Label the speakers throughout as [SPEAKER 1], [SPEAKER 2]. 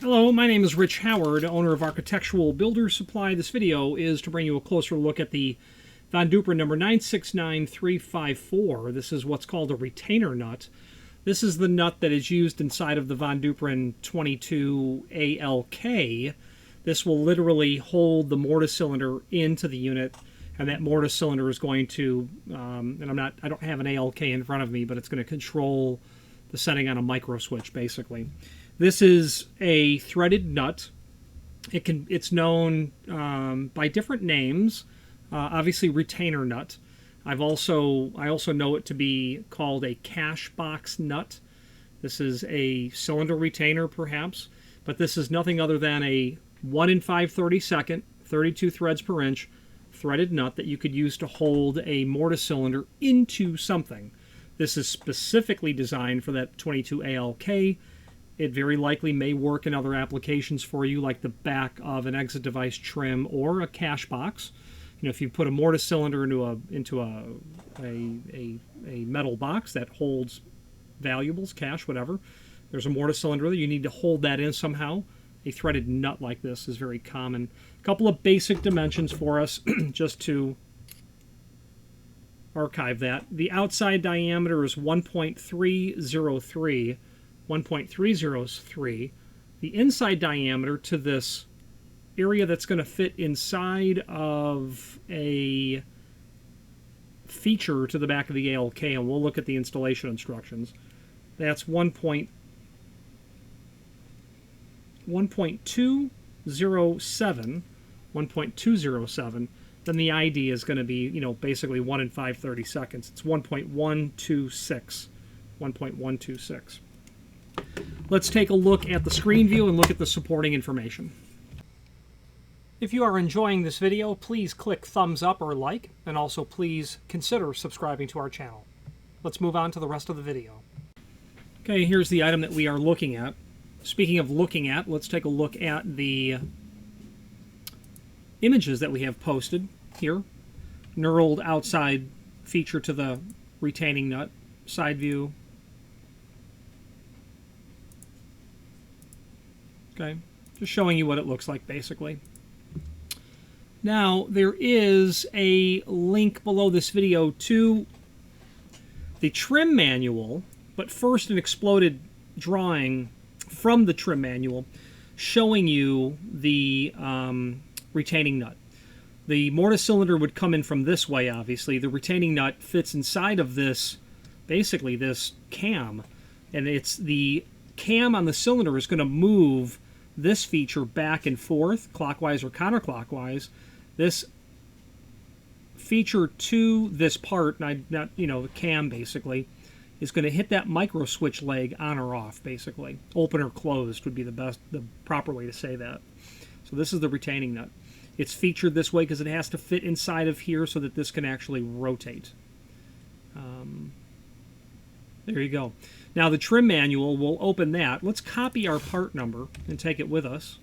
[SPEAKER 1] Hello, my name is Rich Howard, owner of Architectural Builders Supply. This video is to bring you a closer look at the Von Duprin number 969354. This is what's called a retainer nut. This is the nut that is used inside of the Von Duprin 22 ALK. This will literally hold the mortise cylinder into the unit, and that mortise cylinder is going to, and I don't have an ALK in front of me, but it's going to control the setting on a micro switch, basically. This is a threaded nut. It's known by different names. Obviously, retainer nut. I also know it to be called a cash box nut. This is a cylinder retainer, perhaps, but this is nothing other than a 1 in 5/32, 32 threads per inch threaded nut that you could use to hold a mortise cylinder into something. This is specifically designed for that 22 ALK. It very likely may work in other applications for you, like the back of an exit device trim or a cash box. You know, if you put a mortise cylinder into a metal box that holds valuables, cash, whatever, there's a mortise cylinder there. You need to hold that in somehow. A threaded nut like this is very common. A couple of basic dimensions for us, just to archive that. The outside diameter is 1.303. 1.303. The inside diameter to this area that's going to fit inside of a feature to the back of the ALK, and we'll look at the installation instructions. That's 1.207. 1.207. Then the ID is going to be, basically 1 in 5/32. It's 1.126. 1.126. Let's take a look at the screen view and look at the supporting information. If you are enjoying this video, please click thumbs up or like, and also please consider subscribing to our channel. Let's move on to the rest of the video. Okay, here's the item that we are looking at. Speaking of looking at, let's take a look at the images that we have posted here. Knurled outside feature to the retaining nut, side view. Okay, just showing you what it looks like, basically. Now, there is a link below this video to the trim manual, but first an exploded drawing from the trim manual showing you the retaining nut. The mortise cylinder would come in from this way, obviously. The retaining nut fits inside of this, basically this cam, and it's the cam on the cylinder is going to move this feature back and forth, clockwise or counterclockwise. This feature to this part, the cam basically, is going to hit that micro switch leg on or off, basically. Open or closed would be the proper way to say that. So this is the retaining nut. It's featured this way because it has to fit inside of here so that this can actually rotate. There you go. Now the trim manual, we'll open that. Let's copy our part number and take it with us.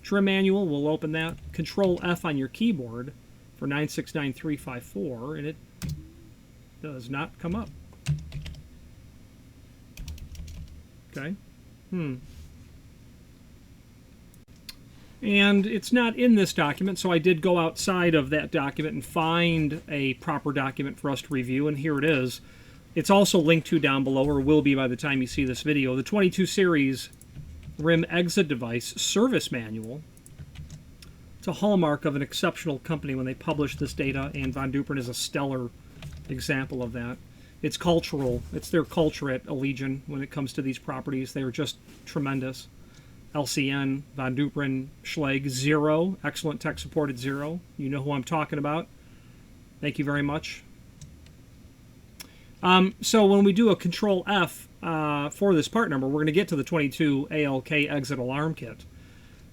[SPEAKER 1] Trim manual, we'll open that. Control F on your keyboard for 969354, and it does not come up. Okay. And it's not in this document, so I did go outside of that document and find a proper document for us to review, and here it is. It's also linked to down below, or will be by the time you see this video, the 22 series rim exit device service manual. It's a hallmark of an exceptional company when they publish this data, and Von Duprin is a stellar example of that. It's cultural. It's their culture at Allegion when it comes to these properties. They're just tremendous. LCN, Von Duprin, Schlage, 0. Excellent tech support at 0. You know who I'm talking about. Thank you very much. So when we do a Control F for this part number, we're going to get to the 22 ALK exit alarm kit.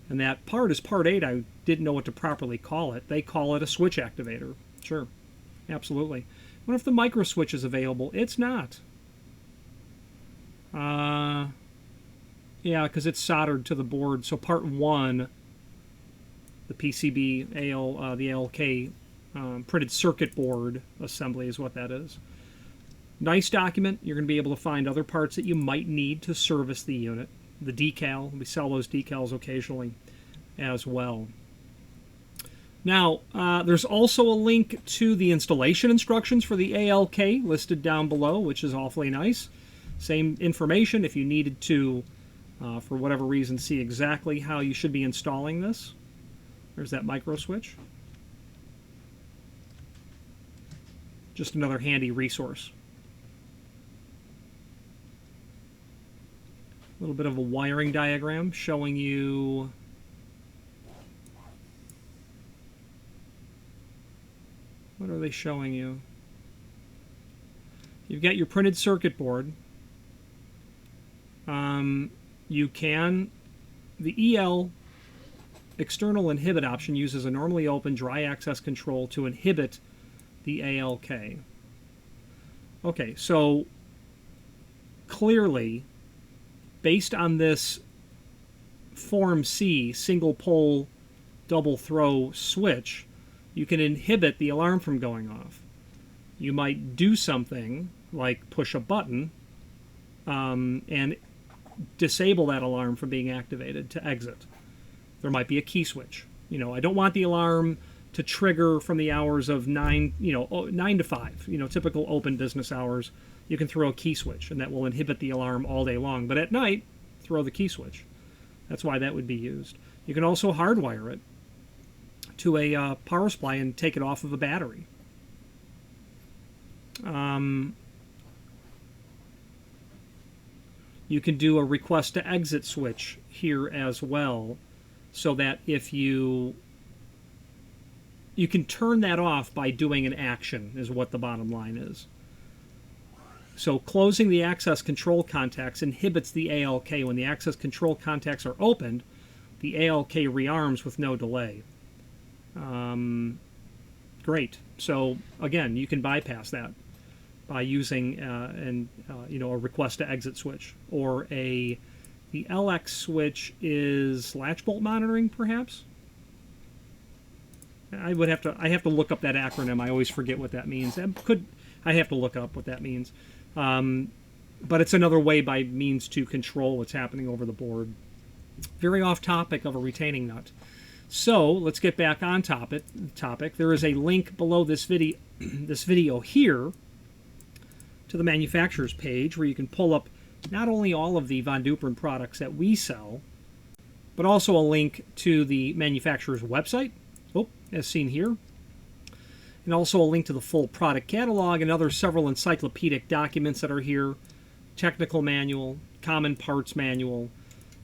[SPEAKER 1] And that part is part 8. I didn't know what to properly call it. They call it a switch activator. Sure. Absolutely. What if the micro switch is available? It's not. Yeah, because it's soldered to the board. So part 1, the PCB, the ALK printed circuit board assembly is what that is. Nice document. You're going to be able to find other parts that you might need to service the unit. the decal. We sell those decals occasionally as well. Now, there's also a link to the installation instructions for the ALK listed down below, which is awfully nice. Same information if you needed to, for whatever reason, see exactly how you should be installing this. There's that micro switch. Just another handy resource. A little bit of a wiring diagram showing you what are they showing you? You've got your printed circuit board. You can, the EL external inhibit option uses a normally open dry access control to inhibit the ALK. Okay, so clearly, based on this Form C single pole double throw switch, you can inhibit the alarm from going off. You might do something like push a button and disable that alarm from being activated to exit. There might be a key switch. You know, I don't want the alarm to trigger from the hours of 9 to 5, typical open business hours. You can throw a key switch, and that will inhibit the alarm all day long. But at night, throw the key switch. That's why that would be used. You can also hardwire it to a power supply and take it off of a battery. You can do a request to exit switch here as well, so that if you can turn that off by doing an action, is what the bottom line is. So closing the access control contacts inhibits the ALK. When the access control contacts are opened, the ALK rearms with no delay. Great. So again, you can bypass that by using a request to exit switch, or the LX switch is latch bolt monitoring, perhaps. I have to look up that acronym. I always forget what that means. I have to look up what that means. But it's another way by means to control what's happening over the board. Very off topic of a retaining nut. So let's get back on topic. There is a link below this video here to the manufacturer's page, where you can pull up not only all of the Von Duprin products that we sell, but also a link to the manufacturer's website, as seen here, and also a link to the full product catalog and other several encyclopedic documents that are here, technical manual, common parts manual,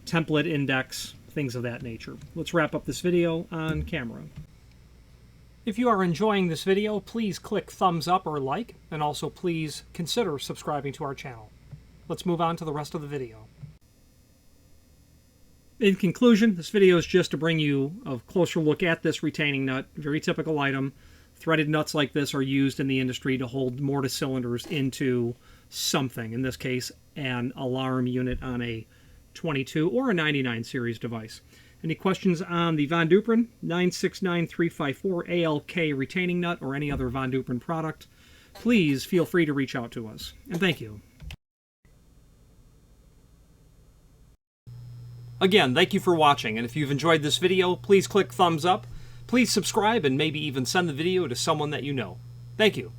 [SPEAKER 1] template index, things of that nature. Let's wrap up this video on camera. If you are enjoying this video, please click thumbs up or like, and also please consider subscribing to our channel. Let's move on to the rest of the video. In conclusion, this video is just to bring you a closer look at this retaining nut. Very typical item. Threaded nuts like this are used in the industry to hold mortise cylinders into something. In this case, an alarm unit on a 22 or a 99 series device. Any questions on the Von Duprin 969354 ALK retaining nut or any other Von Duprin product, please feel free to reach out to us. And thank you. Again, thank you for watching, and if you've enjoyed this video, please click thumbs up, please subscribe, and maybe even send the video to someone that you know. Thank you.